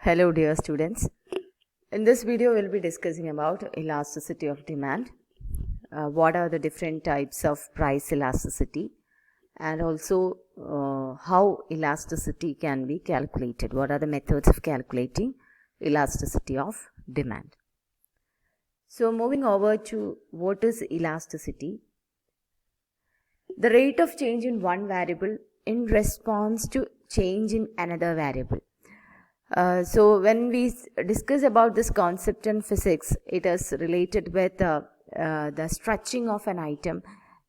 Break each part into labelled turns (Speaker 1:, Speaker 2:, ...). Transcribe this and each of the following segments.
Speaker 1: Hello dear students. In this video we'll be discussing about elasticity of demand. What are the different types of price elasticity and also how elasticity can be calculated. What are the methods of calculating elasticity of demand. So moving over to what is elasticity. The rate of change in one variable in response to change in another variable. So when we discuss about this concept in physics, it is related with the stretching of an item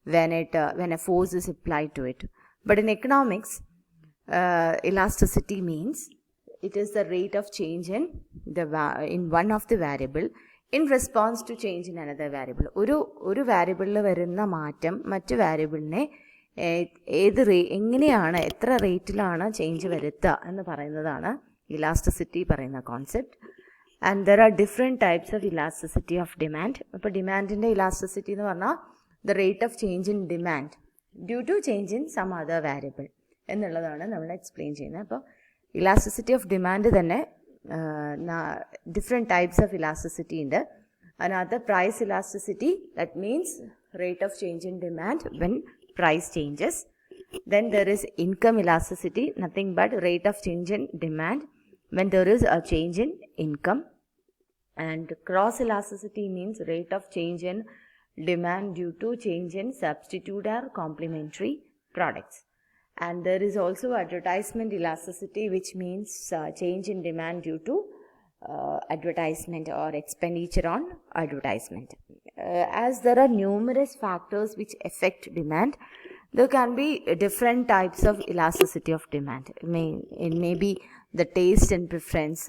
Speaker 1: when a force is applied to it. But in economics, elasticity means it is the rate of change in one of the variable in response to change in another variable. ഒരു variable വരുന്ന മാറ്റം മറ്റു variableനെ എങ്ങനെയാണ് എത്ര റേറ്റിലാണ് change വരുത്തുക എന്ന് പറയുന്നതാണ് elasticity പറയുന്ന concept. And there are different types of elasticity of demand. അപ്പോൾ ഡിമാൻഡിൻ്റെ elasticity എന്ന് പറഞ്ഞാൽ the rate of change in demand due to change in some other variable എന്നുള്ളതാണ് നമ്മൾ എക്സ്പ്ലെയിൻ ചെയ്യുന്നത്. അപ്പോൾ elasticity of demand തന്നെ different types of elasticity ഉണ്ട്. Another price elasticity, that means rate of change in demand when price changes. Then there is income elasticity, nothing but rate of change in demand when there is a change in income. And cross elasticity means rate of change in demand due to change in substitute or complementary products. And there is also advertisement elasticity, which means change in demand due to advertisement or expenditure on advertisement. As there are numerous factors which affect demand, there can be different types of elasticity of demand. It may be the taste and preference.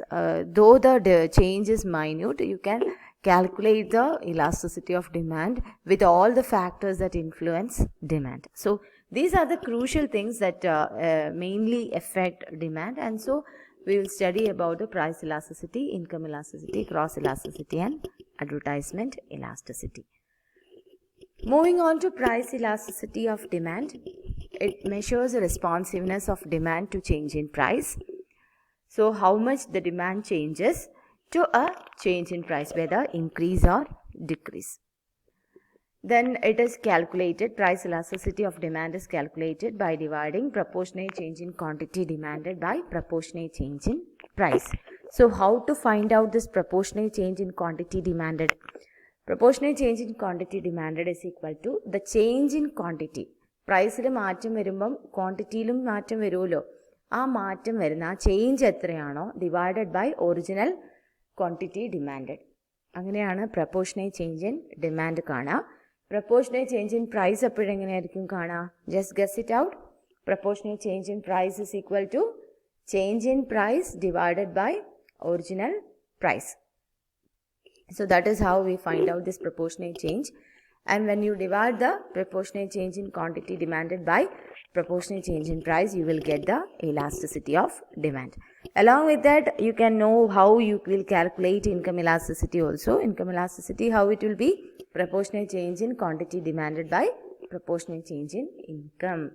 Speaker 1: Though the change is minute, you can calculate the elasticity of demand with all the factors that influence demand. So these are the crucial things that mainly affect demand, and so we will study about the price elasticity, income elasticity, cross elasticity and advertisement elasticity. Moving on to price elasticity of demand, it measures the responsiveness of demand to change in price. So how much the demand changes to a change in price, whether increase or decrease. Then it is calculated, price elasticity of demand is calculated by dividing proportionate change in quantity demanded by proportionate change in price. So how to find out this proportionate change in quantity demanded? Proportionate change in quantity demanded is equal to the change in quantity. പ്രൈസിൽ മാറ്റം വരുമ്പം ക്വാണ്ടിറ്റിയിലും മാറ്റം വരുമല്ലോ. ആ മാറ്റം വരുന്ന ആ change എത്രയാണോ divided by original quantity demanded. അങ്ങനെയാണ് പ്രപ്പോർഷനേറ്റ് ചേഞ്ച് ഇൻ ഡിമാൻഡ് കാണുക. പ്രപ്പോർഷനേറ്റ് ചേഞ്ച് ഇൻ പ്രൈസ് എപ്പോഴെങ്ങനെയായിരിക്കും കാണുക? Just guess it out. Proportionate change in price is equal to change in price divided by original price. So that is how we find out this proportionate change. And when you divide the proportionate change in quantity demanded by proportionate change in price, you will get the elasticity of demand. Along with that, you can know how you will calculate income elasticity also. Income elasticity, how it will be? Proportionate change in quantity demanded by proportionate change in income.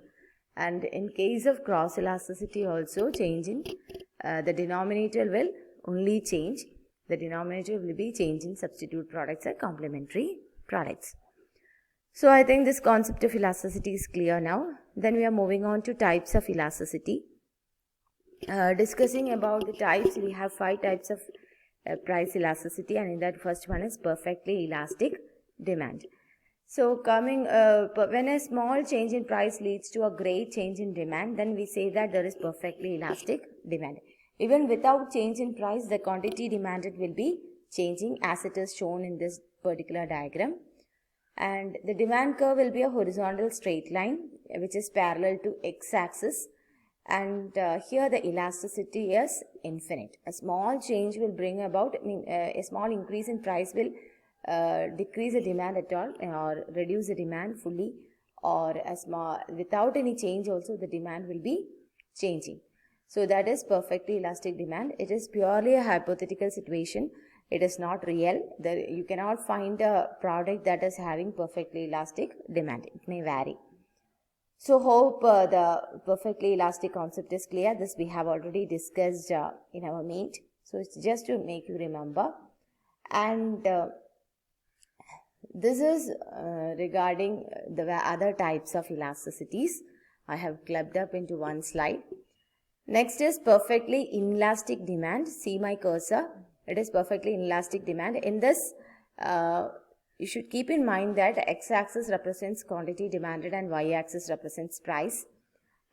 Speaker 1: And in case of cross elasticity also, change in the denominator will only change. The denominator will be change in substitute products or complementary products. So I think this concept of elasticity is clear now. Then we are moving on to types of elasticity. Discussing about the types, we have 5 types of price elasticity, and in that first one is perfectly elastic demand. So when a small change in price leads to a great change in demand, then we say that there is perfectly elastic demand. Even without change in price, the quantity demanded will be changing as it is shown in this particular diagram. And the demand curve will be a horizontal straight line which is parallel to x-axis. And here the elasticity is infinite. A small change will bring about, a small increase in price will decrease the demand at all or reduce the demand fully, or without any change also the demand will be changing. So that is perfectly elastic demand. It is purely a hypothetical situation. It is not real. You cannot find a product that is having perfectly elastic demand. It may vary. So hope the perfectly elastic concept is clear. This we have already discussed in our meet. So it's just to make you remember. And this is regarding the other types of elasticities. I have clubbed up into one slide. Next is perfectly inelastic demand. See my cursor. It is perfectly inelastic demand. In this, you should keep in mind that x-axis represents quantity demanded and y-axis represents price.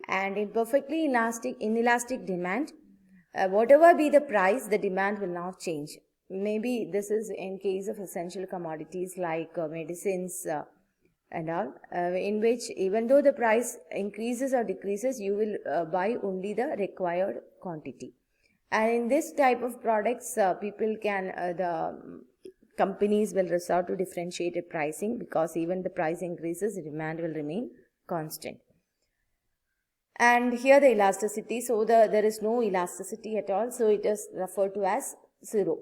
Speaker 1: And in perfectly inelastic demand, whatever be the price, the demand will not change. Maybe this is in case of essential commodities like medicines and all, in which even though the price increases or decreases, you will buy only the required quantity. And in this type of products, the companies will resort to differentiated pricing, because even the price increases, the demand will remain constant. And here the elasticity, so there is no elasticity at all, so it is referred to as 0.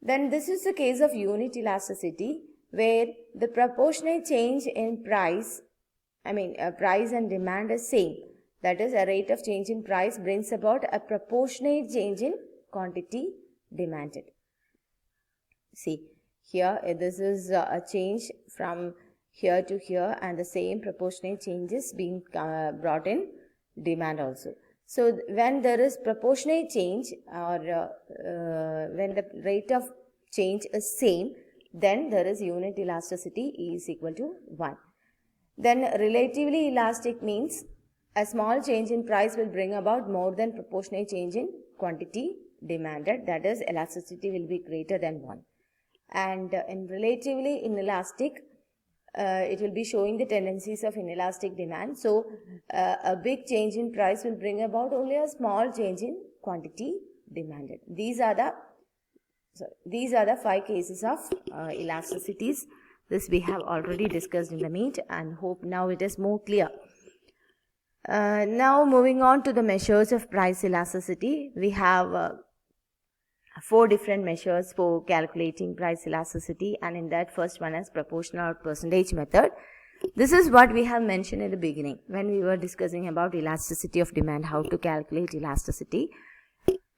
Speaker 1: Then this is the case of unit elasticity, where the proportionate change in price and demand is same. That is, a rate of change in price brings about a proportionate change in quantity demanded. See, here this is a change from here to here, and the same proportionate changes being brought in demand also. So when there is proportionate change, or when the rate of change is same, then there is unit elasticity is equal to 1. Then relatively elastic means a small change in price will bring about more than proportionate change in quantity demanded. That is, elasticity will be greater than 1. And in relatively inelastic, it will be showing the tendencies of inelastic demand. So a big change in price will bring about only a small change in quantity demanded. These are the 5 cases of elasticities. This we have already discussed in the meet, and hope now it is more clear. Now moving on to the measures of price elasticity. We have 4 different measures for calculating price elasticity, and in that, first one is proportional or percentage method. This is what we have mentioned in the beginning when we were discussing about elasticity of demand, how to calculate elasticity.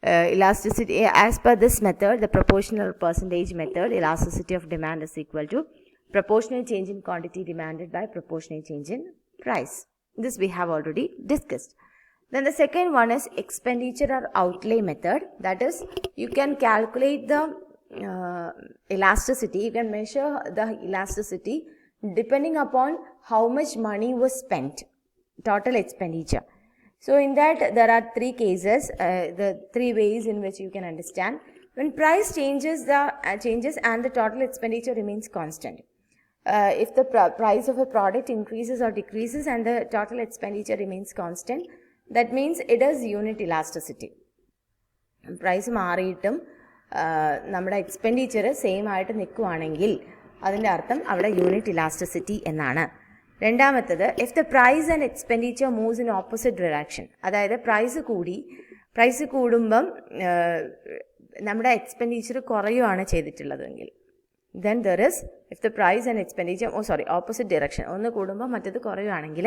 Speaker 1: Elasticity, as per this method, the proportional percentage method, elasticity of demand is equal to proportional change in quantity demanded by proportional change in price. This we have already discussed. Then the second one is expenditure or outlay method. That is, you can calculate the elasticity, you can measure the elasticity depending upon how much money was spent, total expenditure. So in that, there are 3 cases, the 3 ways in which you can understand. When price changes and the total expenditure remains constant. If the price of a product increases or decreases and the total expenditure remains constant, that means it is unit elasticity. Price മാറിയിട്ടും നമ്മുടെ expenditure same ആയിട്ട് നിൽക്കുകയാണെങ്കിൽ അതിൻ്റെ അർത്ഥം അവിടെ unit elasticity എന്നാണ്. രണ്ടാമത്തത്, if the price and expenditure moves in opposite direction, അതായത് price കൂടുമ്പം നമ്മുടെ എക്സ്പെൻഡിച്ചർ കുറയുകയാണ് ചെയ്തിട്ടുള്ളതെങ്കിൽ, then there is, if the price and expenditure, opposite direction, ഒന്ന് കൂടുമ്പോൾ മറ്റത് കുറയുകയാണെങ്കിൽ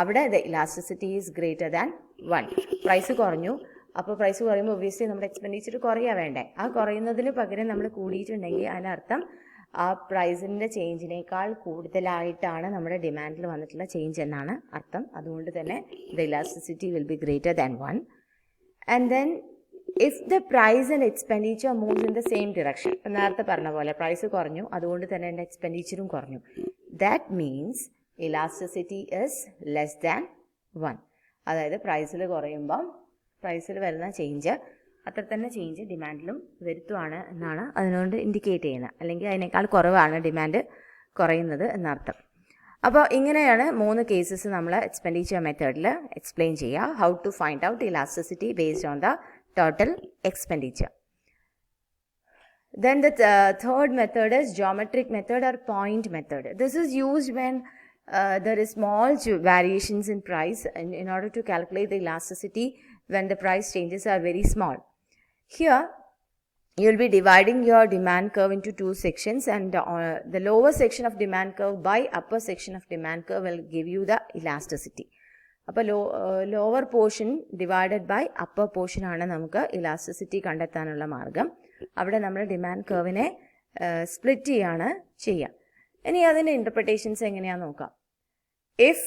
Speaker 1: അവിടെ the elasticity is greater than 1. Price കുറഞ്ഞു, അപ്പോൾ പ്രൈസ് കുറയുമ്പോൾ ഒബ്വിയസ്ലി നമ്മുടെ എക്സ്പെൻഡിച്ചർ കുറയുക വേണ്ടേ, ആ കുറയുന്നതിന് പകരം നമ്മൾ കൂടിയിട്ടുണ്ടെങ്കിൽ അതിനർത്ഥം ആ പ്രൈസിൻ്റെ ചേഞ്ചിനേക്കാൾ കൂടുതലായിട്ടാണ് നമ്മുടെ ഡിമാൻഡിൽ വന്നിട്ടുള്ള ചേഞ്ച് എന്നാണ് അർത്ഥം. അതുകൊണ്ട് തന്നെ the elasticity will be greater than 1. And then if the price and expenditure moves in the same direction, നേരത്തെ പറഞ്ഞ പോലെ പ്രൈസ് കുറഞ്ഞു, അതുകൊണ്ട് തന്നെ എൻ്റെ എക്സ്പെൻഡിച്ചറും കുറഞ്ഞു, that means elasticity is less than 1. അതായത് പ്രൈസിൽ കുറയുമ്പം പ്രൈസിൽ വരുന്ന ചേഞ്ച് അത്ര തന്നെ ചേഞ്ച് ഡിമാൻഡിലും വരുത്തുവാണ് എന്നാണ് അതിനോട് ഇൻഡിക്കേറ്റ് ചെയ്യുന്നത്. അല്ലെങ്കിൽ അതിനേക്കാൾ കുറവാണ് ഡിമാൻഡ് കുറയുന്നത് എന്നർത്ഥം. അപ്പോൾ ഇങ്ങനെയാണ് 3 കേസസ് നമ്മൾ എക്സ്പെൻഡിച്ചർ മെത്തേഡിൽ എക്സ്പ്ലെയിൻ ചെയ്യുക. How to find out elasticity based on the total expenditure. Then the third method is geometric method or point method. This is used when there is small variations in price in order to calculate the elasticity when the price changes are very small. Here you will be dividing your demand curve into 2 sections, and the lower section of demand curve by upper section of demand curve will give you the elasticity. അപ്പോൾ lower portion divided by upper portion ആണ് നമുക്ക് elasticity കണ്ടെത്താനുള്ള മാർഗം. അവിടെ നമ്മൾ demand കർവിനെ split ചെയ്യാണ് ചെയ്യുക. ഇനി അതിൻ്റെ ഇൻ്റർപ്രിട്ടേഷൻസ് എങ്ങനെയാണെന്ന് നോക്കാം. If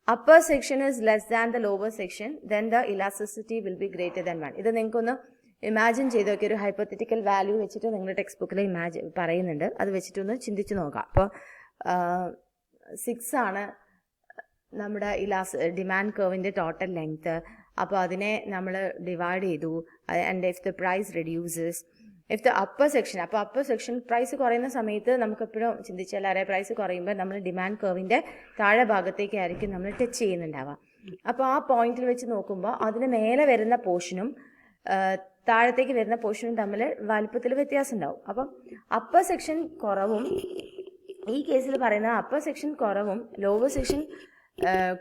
Speaker 1: upper section is less than the lower section, then the elasticity will be greater than 1. ഇത് നിങ്ങൾക്കൊന്ന് ഇമാജിൻ ചെയ്ത് നോക്കി. ഒരു ഹൈപ്പോത്തറ്റിക്കൽ വാല്യൂ വെച്ചിട്ട് നിങ്ങളുടെ ടെക്സ്റ്റ് ബുക്കിൽ പറയുന്നുണ്ട്. അത് വെച്ചിട്ടൊന്ന് ചിന്തിച്ച് നോക്കാം. അപ്പോൾ 6 ആണ് നമ്മുടെ ഡിമാൻഡ് കർവിൻ്റെ ടോട്ടൽ ലെങ്ത്. അപ്പോൾ അതിനെ നമ്മൾ ഡിവൈഡ് ചെയ്തു. And if the price reduces, if the upper section, അപ്പോൾ അപ്പർ സെക്ഷൻ പ്രൈസ് കുറയുന്ന സമയത്ത് നമുക്ക് എപ്പോഴും ചിന്തിച്ചാൽ പ്രൈസ് കുറയുമ്പോൾ നമ്മൾ ഡിമാൻഡ് കർവിൻ്റെ താഴെ ഭാഗത്തേക്കായിരിക്കും നമ്മൾ ടച്ച് ചെയ്യുന്നുണ്ടാവുക. അപ്പോൾ ആ പോയിന്റിൽ വെച്ച് നോക്കുമ്പോൾ അതിന് മേലെ വരുന്ന പോർഷനും താഴത്തേക്ക് വരുന്ന പോർഷനും തമ്മിൽ വലുപ്പത്തിൽ വ്യത്യാസം ഉണ്ടാവും. അപ്പം അപ്പർ സെക്ഷൻ കുറവും, ഈ കേസിൽ പറയുന്ന അപ്പർ സെക്ഷൻ കുറവും ലോവർ സെക്ഷൻ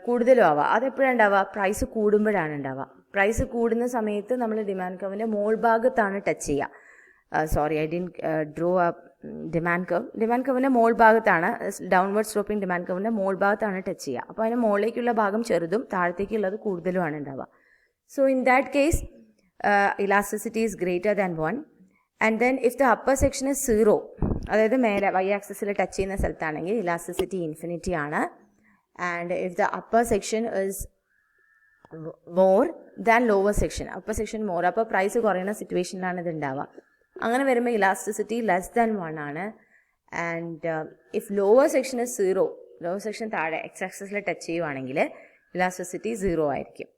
Speaker 1: കൂടുതലും ആവുക. അതെപ്പോഴാണ് ഉണ്ടാവുക? പ്രൈസ് കൂടുമ്പോഴാണ് ഉണ്ടാവുക. പ്രൈസ് കൂടുന്ന സമയത്ത് നമ്മൾ ഡിമാൻഡ് കർവിൻ്റെ മോൾ ഭാഗത്താണ് ടച്ച് ചെയ്യുക. I didn't draw a demand curve. Demand കർവിൻ്റെ മോൾ ഭാഗത്താണ്, ഡൗൺവേർഡ് സ്ലോപ്പിംഗ് ഡിമാൻഡ് കർവിൻ്റെ മോൾ ഭാഗത്താണ് ടച്ച് ചെയ്യുക. അപ്പോൾ അതിന് മുകളിലേക്കുള്ള ഭാഗം ചെറുതും താഴത്തേക്കുള്ളത് കൂടുതലുമാണ് ഉണ്ടാവുക. So in that case elasticity is greater than 1. And then if the upper section is 0, അതായത് മേലെ വൈ ആക്സിസിൽ ടച്ച് ചെയ്യുന്ന സ്ഥലത്താണെങ്കിൽ ഇലാസ്റ്റിസിറ്റി ഇൻഫിനിറ്റി ആണ്. And if the upper section is more than lower section, upper section more, അപ്പോൾ price കുറയുന്ന സിറ്റുവേഷനിലാണ് ഇത് ഉണ്ടാവുക. അങ്ങനെ വരുമ്പോൾ ഇലാസ്റ്റിസിറ്റി ലെസ് ദാൻ 1 ആണ്. And if lower section is 0, lower section താഴെ എക്സ് ആക്സിസിൽ ടച്ച് ചെയ്യുവാണെങ്കിൽ ഇലാസ്റ്റിസിറ്റി 0 ആയിരിക്കും.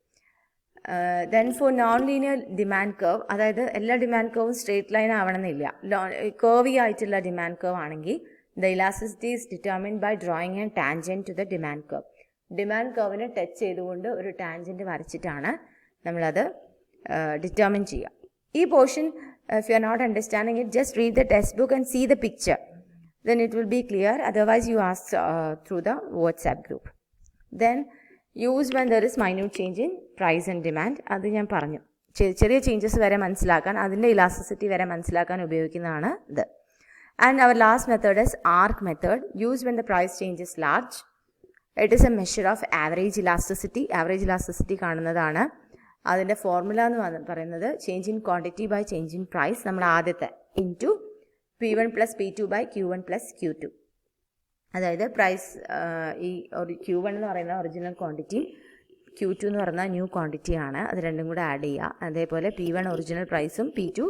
Speaker 1: Then for non linear demand curve, അതായത് എല്ലാ ഡിമാൻഡ് കർവും സ്ട്രേറ്റ് ലൈൻ ആവണമെന്നില്ല, കർവി ആയിട്ടുള്ള ഡിമാൻഡ് കർവ് ആണെങ്കിൽ the elasticity is determined by drawing an tangent to the demand curve. Demand കർവിനെ ടച്ച് ചെയ്തുകൊണ്ട് ഒരു ടാൻജൻറ്റ് വരച്ചിട്ടാണ് നമ്മളത് ഡിറ്റർമിൻ ചെയ്യുക. ഈ portion if you are not understanding it, just read the textbook and see the picture, then it will be clear. Otherwise you ask through the WhatsApp group. Then use when there is minute change in price and demand. അത് ഞാൻ പറഞ്ഞു, ചെറിയ changes വരെ മനസ്സിലാക്കാൻ, അതിൻ്റെ elasticity വരെ മനസ്സിലാക്കാൻ ഉപയോഗിക്കുന്നതാണ് ഇത്. And our last method is arc method. Use when the price change is large. It is a measure of average elasticity. Average elasticity കാണുന്നതാണ്. അതിൻ്റെ ഫോർമുല എന്ന് പറയുന്നത് change in quantity by change in price, നമ്മൾ ആദ്യത്തെ into P1 + P2 by Q1 + Q2. അതായത് price ഈ ഒരു Q1 എന്ന് പറയുന്ന ഒറിജിനൽ ക്വാണ്ടിറ്റി, Q2 എന്ന് പറയുന്ന ന്യൂ ക്വാണ്ടിറ്റി ആണ്. അത് രണ്ടും കൂടെ ആഡ് ചെയ്യുക. അതേപോലെ P1 ഒറിജിനൽ പ്രൈസും P2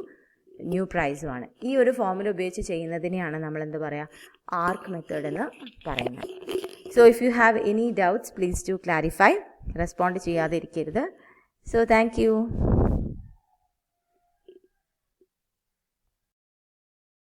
Speaker 1: ന്യൂ പ്രൈസുമാണ്. ഈ ഒരു ഫോർമുല ഉപയോഗിച്ച് ചെയ്യുന്നതിനെയാണ് നമ്മൾ എന്ത് പറയുക, ആർക്ക് മെത്തേഡ് എന്ന് പറയുന്നത്. So if you have any doubts please to clarify. Respond ചെയ്യാതെ ഇരിക്കരുത്. So thank you.